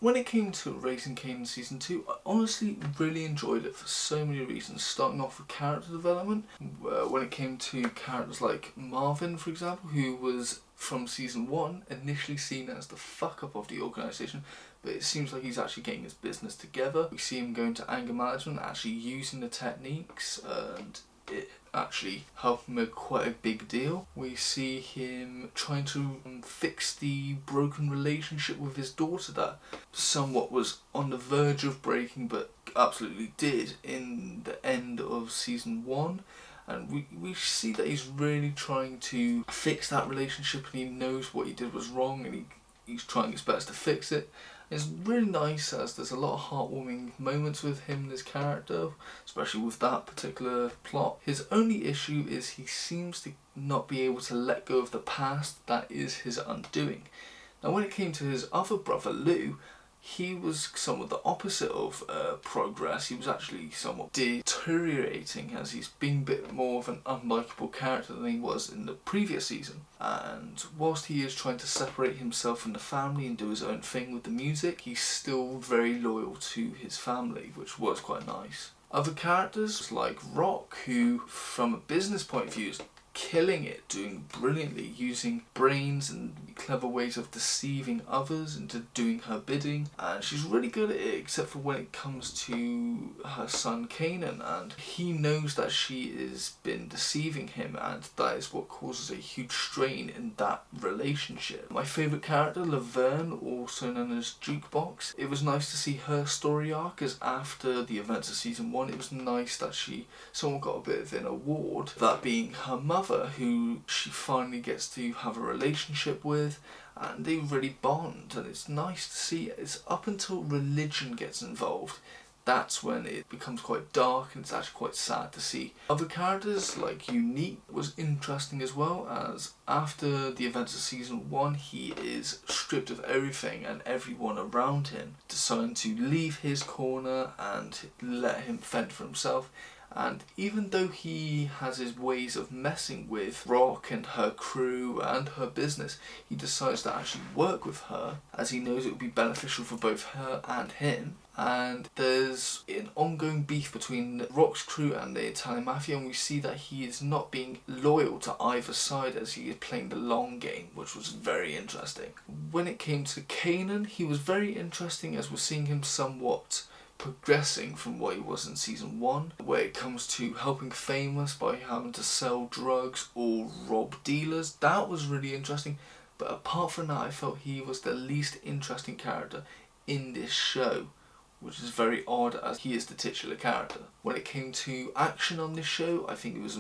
When it came to Raising Kanan Season 2, I honestly really enjoyed it for so many reasons. Starting off with character development, when it came to characters like Marvin, for example, who was from Season 1 initially seen as the fuck up of the organisation, but it seems like he's actually getting his business together. We see him going to anger management, actually using the techniques, and it actually helped him make quite a big deal. We see him trying to fix the broken relationship with his daughter that somewhat was on the verge of breaking, but absolutely did in the end of Season 1. And we see that he's really trying to fix that relationship, and he knows what he did was wrong, and he's trying his best to fix it. It's really nice as there's a lot of heartwarming moments with him and his character, especially with that particular plot. His only issue is he seems to not be able to let go of the past that is his undoing. Now when it came to his other brother Lou, he was somewhat the opposite of progress. He was actually somewhat deteriorating as he's being a bit more of an unlikable character than he was in the previous season. And whilst he is trying to separate himself from the family and do his own thing with the music, he's still very loyal to his family, which was quite nice. Other characters like Rock, who from a business point of view is killing it, doing brilliantly, using brains and clever ways of deceiving others into doing her bidding, and she's really good at it except for when it comes to her son Kanan, and he knows that she has been deceiving him, and that is what causes a huge strain in that relationship. My favourite character, Laverne, also known as Jukebox, it was nice to see her story arc, as after the events of Season 1 it was nice that someone got a bit of an award, that being her mother, who she finally gets to have a relationship with, and they really bond, and it's nice to see it. It's up until religion gets involved, that's when it becomes quite dark, and it's actually quite sad to see. Other characters like Unique was interesting as well, as after the events of Season 1 he is stripped of everything, and everyone around him deciding to leave his corner and let him fend for himself. And even though he has his ways of messing with Rock and her crew and her business, he decides to actually work with her, as he knows it would be beneficial for both her and him. And there's an ongoing beef between Rock's crew and the Italian Mafia, and we see that he is not being loyal to either side as he is playing the long game, which was very interesting. When it came to Kanan, he was very interesting, as we're seeing him somewhat progressing from what he was in Season 1, where it comes to helping famous by having to sell drugs or rob dealers. That was really interesting, but apart from that I felt he was the least interesting character in this show, which is very odd as he is the titular character. When it came to action on this show, I think it was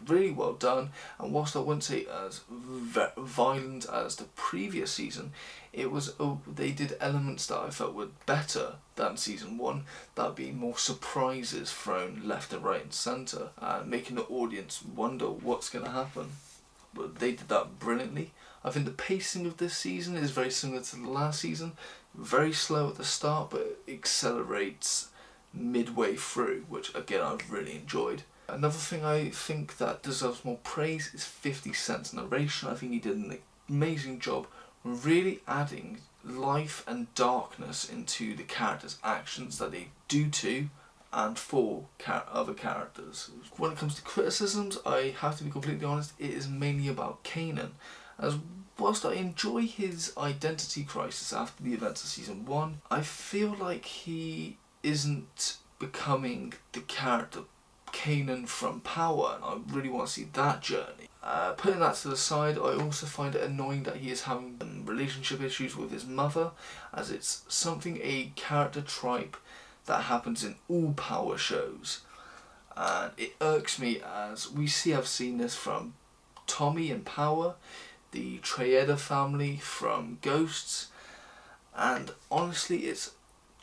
really well done, and whilst I wouldn't say as violent as the previous season, they did elements that I felt were better than Season 1, that being more surprises thrown left and right and centre, making the audience wonder what's going to happen. But they did that brilliantly. I think the pacing of this season is very similar to the last season, very slow at the start but accelerates midway through, which again I've really enjoyed. Another thing I think that deserves more praise is 50 Cent's narration. I think he did an amazing job really adding life and darkness into the characters' actions that they do to and for other characters. When it comes to criticisms, I have to be completely honest, it is mainly about Kanan, as whilst I enjoy his identity crisis after the events of Season 1, I feel like he isn't becoming the character Kanan from Power, and I really want to see that journey. Putting that to the side, I also find it annoying that he is having relationship issues with his mother, as it's something, a character tripe that happens in all Power shows, and it irks me, as I've seen this from Tommy in Power, the Trieda family from Ghosts, and honestly it's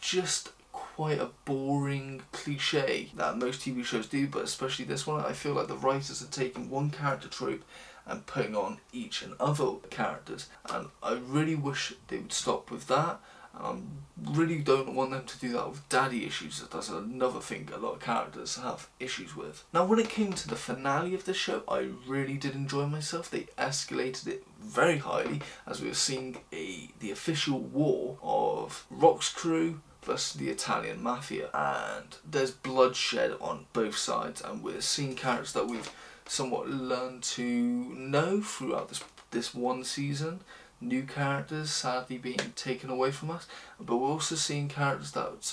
just quite a boring cliche that most TV shows do, but especially this one. I feel like the writers are taking one character trope and putting on each and other characters, and I really wish they would stop with that. And I really don't want them to do that with daddy issues, as that's another thing a lot of characters have issues with. Now when it came to the finale of the show, I really did enjoy myself. They escalated it very highly, as we were seeing the official war of Rock's crew versus the Italian mafia, and there's bloodshed on both sides, and we're seeing characters that we've somewhat learned to know throughout this one season. New characters sadly being taken away from us, but we're also seeing characters that,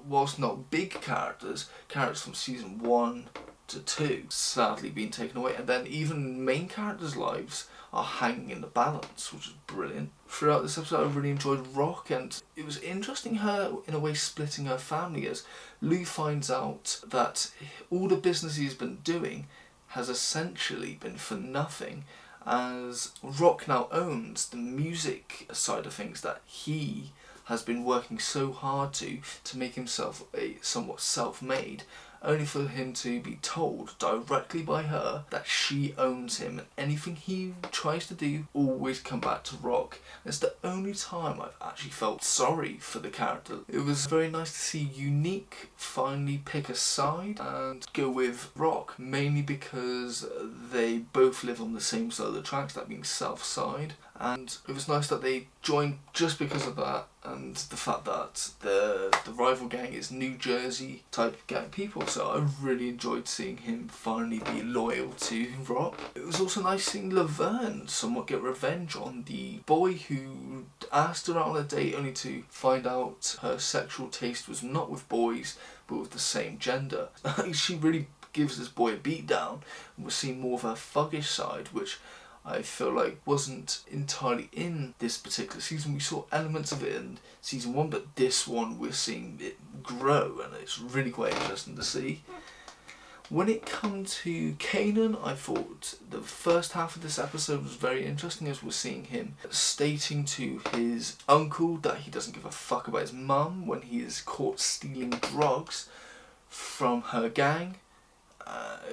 whilst not big characters from season 1 to 2, sadly being taken away, and then even main characters' lives are hanging in the balance, which is brilliant. Throughout this episode I really enjoyed Rock, and it was interesting her in a way splitting her family, as Lou finds out that all the business he's been doing has essentially been for nothing, as Rock now owns the music side of things that he has been working so hard to make himself a somewhat self-made, only for him to be told directly by her that she owns him, and anything he tries to do always come back to Rock. It's the only time I've actually felt sorry for the character. It was very nice to see Unique finally pick a side and go with Rock, mainly because they both live on the same side of the tracks, that being South Side, and it was nice that they joined just because of that, and the fact that the rival gang is New Jersey type gang people, so I really enjoyed seeing him finally be loyal to Rock. It was also nice seeing Laverne somewhat get revenge on the boy who asked her out on a date, only to find out her sexual taste was not with boys but with the same gender. She really gives this boy a beat down, and we're seeing more of her thuggish side, which I feel like wasn't entirely in this particular season. We saw elements of it in season 1, but this one we're seeing it grow, and it's really quite interesting to see. When it comes to Kanan, I thought the first half of this episode was very interesting, as we're seeing him stating to his uncle that he doesn't give a fuck about his mum when he is caught stealing drugs from her gang.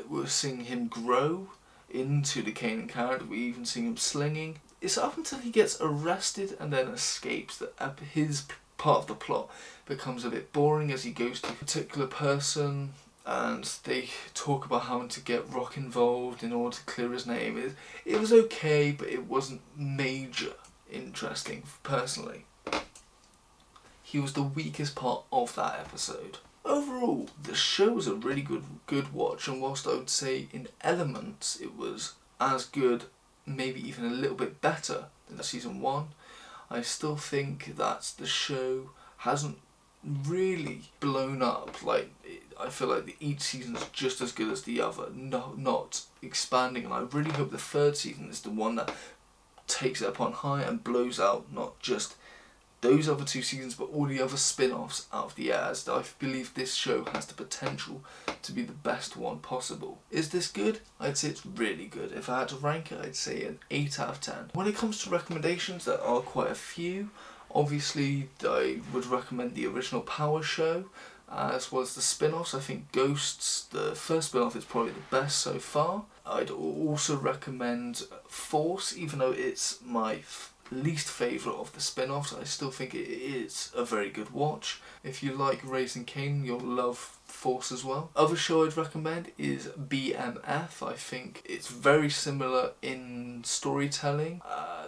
We're seeing him grow into the Kanan character. We even see him slinging. It's up until he gets arrested and then escapes that his part of the plot becomes a bit boring, as he goes to a particular person and they talk about having to get Rock involved in order to clear his name. It was okay, but it wasn't major interesting personally. He was the weakest part of that episode. Overall, the show was a really good watch, and whilst I would say in elements it was as good, maybe even a little bit better than season 1, I still think that the show hasn't really blown up. I feel like each season is just as good as the other, not expanding, and I really hope the third season is the one that takes it upon high and blows out not just those other 2 seasons but all the other spin-offs out of the air, as I believe this show has the potential to be the best one possible. Is this good? I'd say it's really good. If I had to rank it, I'd say an 8 out of 10. When it comes to recommendations, there are quite a few. Obviously I would recommend the original Power show, as well as the spin-offs. I think Ghosts, the first spin-off, is probably the best so far. I'd also recommend Force, even though it's my least favourite of the spin-offs. I still think it is a very good watch. If you like Raising Kanan, you'll love Force as well. Other show I'd recommend is BMF. I think it's very similar in storytelling.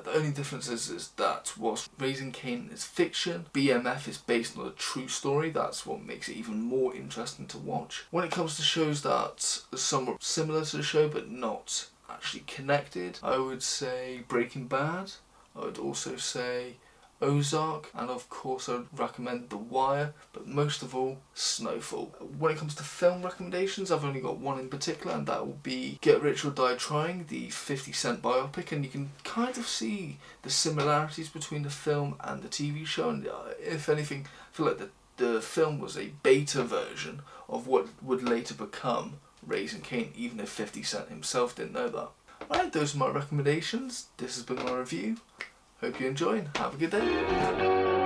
The only difference is that whilst Raising Kanan is fiction, BMF is based on a true story. That's what makes it even more interesting to watch. When it comes to shows that are somewhat similar to the show but not actually connected, I would say Breaking Bad. I would also say Ozark, and of course I would recommend The Wire, but most of all Snowfall. When it comes to film recommendations, I've only got one in particular, and that will be Get Rich or Die Trying, the 50 Cent biopic, and you can kind of see the similarities between the film and the TV show, and if anything, I feel like the film was a beta version of what would later become Raising Kanan, even if 50 Cent himself didn't know that. Alright, those are my recommendations. This has been my review. Hope you enjoy and have a good day.